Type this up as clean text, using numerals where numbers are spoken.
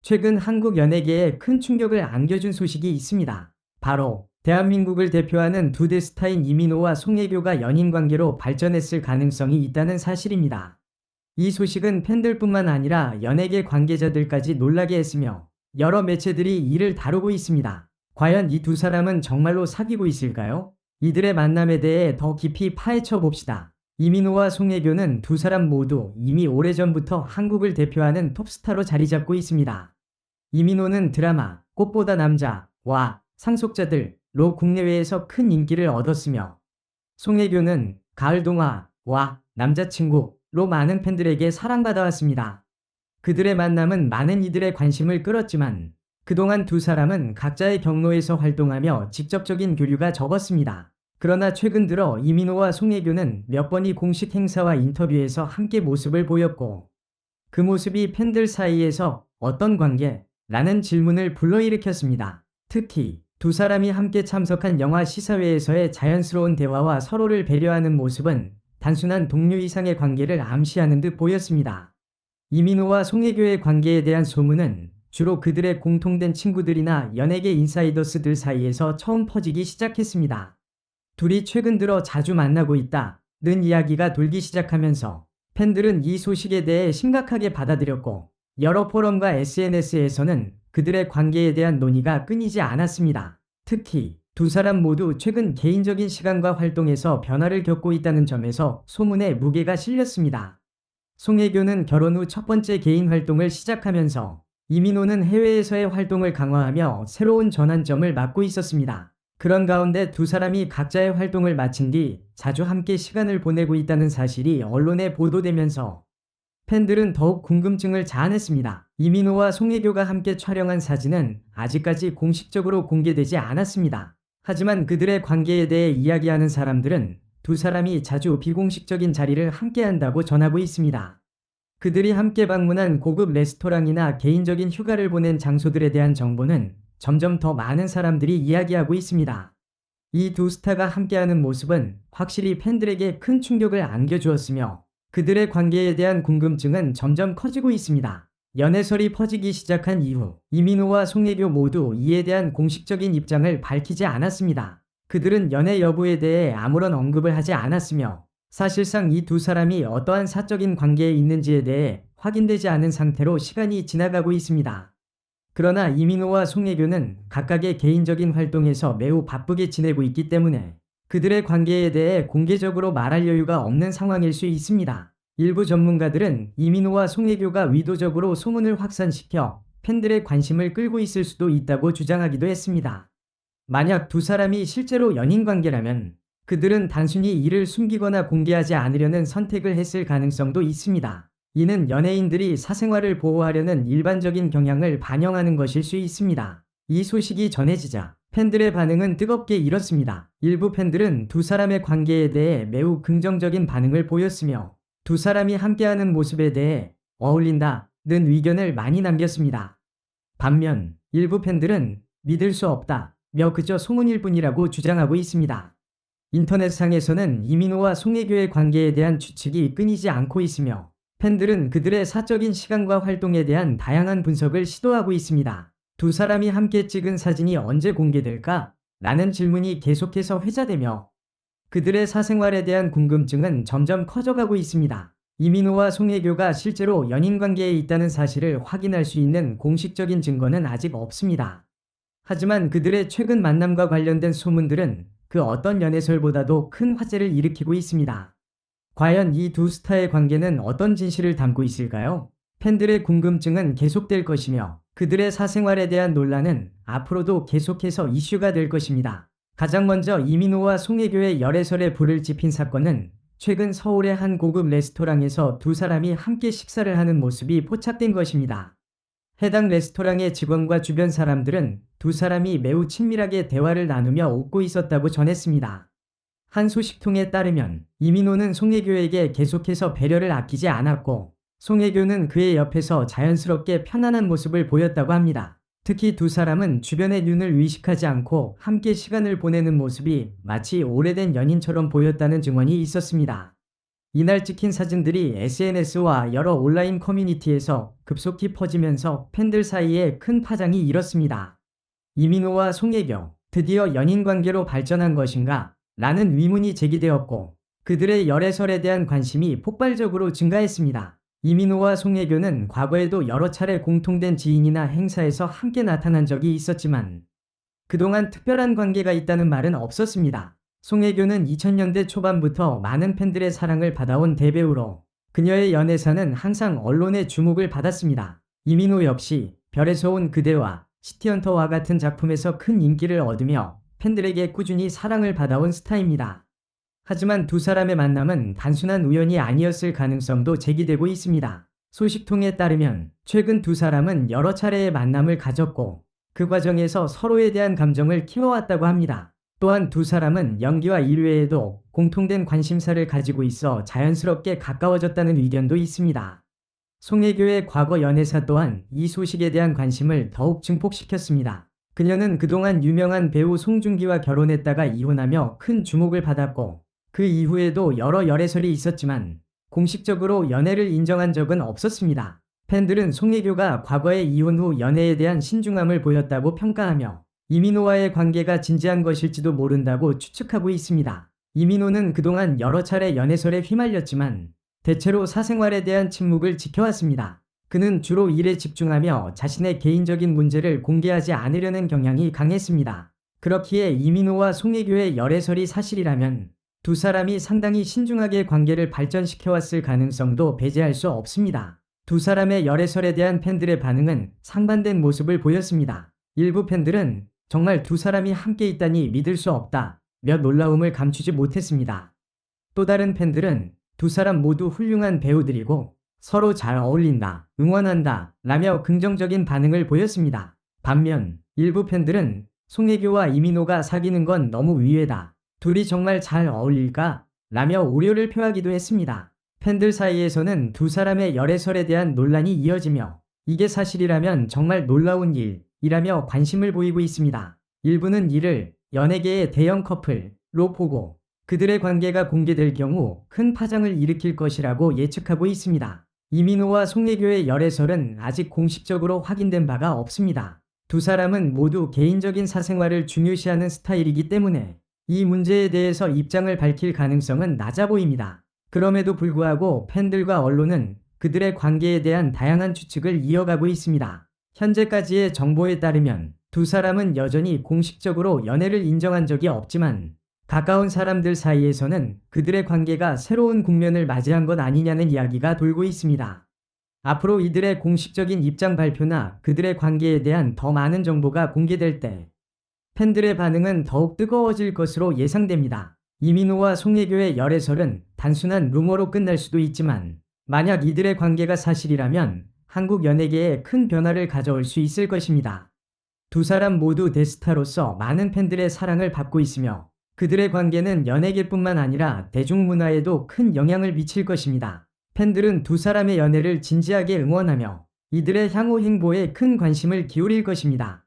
최근 한국 연예계에 큰 충격을 안겨준 소식이 있습니다. 바로 대한민국을 대표하는 두 대스타인 이민호와 송혜교가 연인 관계로 발전했을 가능성이 있다는 사실입니다. 이 소식은 팬들뿐만 아니라 연예계 관계자들까지 놀라게 했으며 여러 매체들이 이를 다루고 있습니다. 과연 이 두 사람은 정말로 사귀고 있을까요? 이들의 만남에 대해 더 깊이 파헤쳐 봅시다. 이민호와 송혜교는 두 사람 모두 이미 오래전부터 한국을 대표하는 톱스타로 자리 잡고 있습니다. 이민호는 드라마 꽃보다 남자와 상속자들로 국내외에서 큰 인기를 얻었으며, 송혜교는 가을 동화와 남자친구로 많은 팬들에게 사랑받아왔습니다. 그들의 만남은 많은 이들의 관심을 끌었지만 그동안 두 사람은 각자의 경로에서 활동하며 직접적인 교류가 적었습니다. 그러나 최근 들어 이민호와 송혜교는 몇 번의 공식 행사와 인터뷰에서 함께 모습을 보였고, 그 모습이 팬들 사이에서 어떤 관계? 라는 질문을 불러일으켰습니다. 특히 두 사람이 함께 참석한 영화 시사회에서의 자연스러운 대화와 서로를 배려하는 모습은 단순한 동료 이상의 관계를 암시하는 듯 보였습니다. 이민호와 송혜교의 관계에 대한 소문은 주로 그들의 공통된 친구들이나 연예계 인사이더스들 사이에서 처음 퍼지기 시작했습니다. 둘이 최근 들어 자주 만나고 있다는 이야기가 돌기 시작하면서 팬들은 이 소식에 대해 심각하게 받아들였고, 여러 포럼과 SNS에서는 그들의 관계에 대한 논의가 끊이지 않았습니다. 특히 두 사람 모두 최근 개인적인 시간과 활동에서 변화를 겪고 있다는 점에서 소문에 무게가 실렸습니다. 송혜교는 결혼 후 첫 번째 개인 활동을 시작하면서 이민호는 해외에서의 활동을 강화하며 새로운 전환점을 맞고 있었습니다. 그런 가운데 두 사람이 각자의 활동을 마친 뒤 자주 함께 시간을 보내고 있다는 사실이 언론에 보도되면서 팬들은 더욱 궁금증을 자아냈습니다. 이민호와 송혜교가 함께 촬영한 사진은 아직까지 공식적으로 공개되지 않았습니다. 하지만 그들의 관계에 대해 이야기하는 사람들은 두 사람이 자주 비공식적인 자리를 함께한다고 전하고 있습니다. 그들이 함께 방문한 고급 레스토랑이나 개인적인 휴가를 보낸 장소들에 대한 정보는 점점 더 많은 사람들이 이야기하고 있습니다. 이 두 스타가 함께하는 모습은 확실히 팬들에게 큰 충격을 안겨주었으며, 그들의 관계에 대한 궁금증은 점점 커지고 있습니다. 연애설이 퍼지기 시작한 이후 이민호와 송혜교 모두 이에 대한 공식적인 입장을 밝히지 않았습니다. 그들은 연애 여부에 대해 아무런 언급을 하지 않았으며, 사실상 이 두 사람이 어떠한 사적인 관계에 있는지에 대해 확인되지 않은 상태로 시간이 지나가고 있습니다. 그러나 이민호와 송혜교는 각각의 개인적인 활동에서 매우 바쁘게 지내고 있기 때문에 그들의 관계에 대해 공개적으로 말할 여유가 없는 상황일 수 있습니다. 일부 전문가들은 이민호와 송혜교가 의도적으로 소문을 확산시켜 팬들의 관심을 끌고 있을 수도 있다고 주장하기도 했습니다. 만약 두 사람이 실제로 연인 관계라면 그들은 단순히 이를 숨기거나 공개하지 않으려는 선택을 했을 가능성도 있습니다. 이는 연예인들이 사생활을 보호하려는 일반적인 경향을 반영하는 것일 수 있습니다. 이 소식이 전해지자 팬들의 반응은 뜨겁게 일었습니다. 일부 팬들은 두 사람의 관계에 대해 매우 긍정적인 반응을 보였으며, 두 사람이 함께하는 모습에 대해 어울린다는 의견을 많이 남겼습니다. 반면 일부 팬들은 믿을 수 없다며 그저 소문일 뿐이라고 주장하고 있습니다. 인터넷상에서는 이민호와 송혜교의 관계에 대한 추측이 끊이지 않고 있으며, 팬들은 그들의 사적인 시간과 활동에 대한 다양한 분석을 시도하고 있습니다. 두 사람이 함께 찍은 사진이 언제 공개될까? 라는 질문이 계속해서 회자되며 그들의 사생활에 대한 궁금증은 점점 커져가고 있습니다. 이민호와 송혜교가 실제로 연인 관계에 있다는 사실을 확인할 수 있는 공식적인 증거는 아직 없습니다. 하지만 그들의 최근 만남과 관련된 소문들은 그 어떤 연애설보다도 큰 화제를 일으키고 있습니다. 과연 이 두 스타의 관계는 어떤 진실을 담고 있을까요? 팬들의 궁금증은 계속될 것이며 그들의 사생활에 대한 논란은 앞으로도 계속해서 이슈가 될 것입니다. 가장 먼저 이민호와 송혜교의 열애설에 불을 지핀 사건은 최근 서울의 한 고급 레스토랑에서 두 사람이 함께 식사를 하는 모습이 포착된 것입니다. 해당 레스토랑의 직원과 주변 사람들은 두 사람이 매우 친밀하게 대화를 나누며 웃고 있었다고 전했습니다. 한 소식통에 따르면 이민호는 송혜교에게 계속해서 배려를 아끼지 않았고, 송혜교는 그의 옆에서 자연스럽게 편안한 모습을 보였다고 합니다. 특히 두 사람은 주변의 눈을 의식하지 않고 함께 시간을 보내는 모습이 마치 오래된 연인처럼 보였다는 증언이 있었습니다. 이날 찍힌 사진들이 SNS와 여러 온라인 커뮤니티에서 급속히 퍼지면서 팬들 사이에 큰 파장이 일었습니다. 이민호와 송혜교, 드디어 연인 관계로 발전한 것인가? 라는 의문이 제기되었고, 그들의 열애설에 대한 관심이 폭발적으로 증가했습니다. 이민호와 송혜교는 과거에도 여러 차례 공통된 지인이나 행사에서 함께 나타난 적이 있었지만, 그동안 특별한 관계가 있다는 말은 없었습니다. 송혜교는 2000년대 초반부터 많은 팬들의 사랑을 받아온 대배우로 그녀의 연애사는 항상 언론의 주목을 받았습니다. 이민호 역시 별에서 온 그대와 시티헌터와 같은 작품에서 큰 인기를 얻으며 팬들에게 꾸준히 사랑을 받아온 스타입니다. 하지만 두 사람의 만남은 단순한 우연이 아니었을 가능성도 제기되고 있습니다. 소식통에 따르면 최근 두 사람은 여러 차례의 만남을 가졌고 그 과정에서 서로에 대한 감정을 키워왔다고 합니다. 또한 두 사람은 연기와 일 외에도 공통된 관심사를 가지고 있어 자연스럽게 가까워졌다는 의견도 있습니다. 송혜교의 과거 연애사 또한 이 소식에 대한 관심을 더욱 증폭시켰습니다. 그녀는 그동안 유명한 배우 송중기와 결혼했다가 이혼하며 큰 주목을 받았고 그 이후에도 여러 열애설이 있었지만 공식적으로 연애를 인정한 적은 없었습니다. 팬들은 송혜교가 과거의 이혼 후 연애에 대한 신중함을 보였다고 평가하며 이민호와의 관계가 진지한 것일지도 모른다고 추측하고 있습니다. 이민호는 그동안 여러 차례 연애설에 휘말렸지만 대체로 사생활에 대한 침묵을 지켜왔습니다. 그는 주로 일에 집중하며 자신의 개인적인 문제를 공개하지 않으려는 경향이 강했습니다. 그렇기에 이민호와 송혜교의 열애설이 사실이라면 두 사람이 상당히 신중하게 관계를 발전시켜왔을 가능성도 배제할 수 없습니다. 두 사람의 열애설에 대한 팬들의 반응은 상반된 모습을 보였습니다. 일부 팬들은 정말 두 사람이 함께 있다니 믿을 수 없다 며 놀라움을 감추지 못했습니다. 또 다른 팬들은 두 사람 모두 훌륭한 배우들이고 서로 잘 어울린다, 응원한다 라며 긍정적인 반응을 보였습니다. 반면 일부 팬들은 송혜교와 이민호가 사귀는 건 너무 의외다, 둘이 정말 잘 어울릴까? 라며 우려를 표하기도 했습니다. 팬들 사이에서는 두 사람의 열애설에 대한 논란이 이어지며 이게 사실이라면 정말 놀라운 일이라며 관심을 보이고 있습니다. 일부는 이를 연예계의 대형 커플로 보고 그들의 관계가 공개될 경우 큰 파장을 일으킬 것이라고 예측하고 있습니다. 이민호와 송혜교의 열애설은 아직 공식적으로 확인된 바가 없습니다. 두 사람은 모두 개인적인 사생활을 중요시하는 스타일이기 때문에 이 문제에 대해서 입장을 밝힐 가능성은 낮아 보입니다. 그럼에도 불구하고 팬들과 언론은 그들의 관계에 대한 다양한 추측을 이어가고 있습니다. 현재까지의 정보에 따르면 두 사람은 여전히 공식적으로 연애를 인정한 적이 없지만 가까운 사람들 사이에서는 그들의 관계가 새로운 국면을 맞이한 것 아니냐는 이야기가 돌고 있습니다. 앞으로 이들의 공식적인 입장 발표나 그들의 관계에 대한 더 많은 정보가 공개될 때 팬들의 반응은 더욱 뜨거워질 것으로 예상됩니다. 이민호와 송혜교의 열애설은 단순한 루머로 끝날 수도 있지만 만약 이들의 관계가 사실이라면 한국 연예계에 큰 변화를 가져올 수 있을 것입니다. 두 사람 모두 대스타로서 많은 팬들의 사랑을 받고 있으며 그들의 관계는 연예계뿐만 아니라 대중문화에도 큰 영향을 미칠 것입니다. 팬들은 두 사람의 연애를 진지하게 응원하며 이들의 향후 행보에 큰 관심을 기울일 것입니다.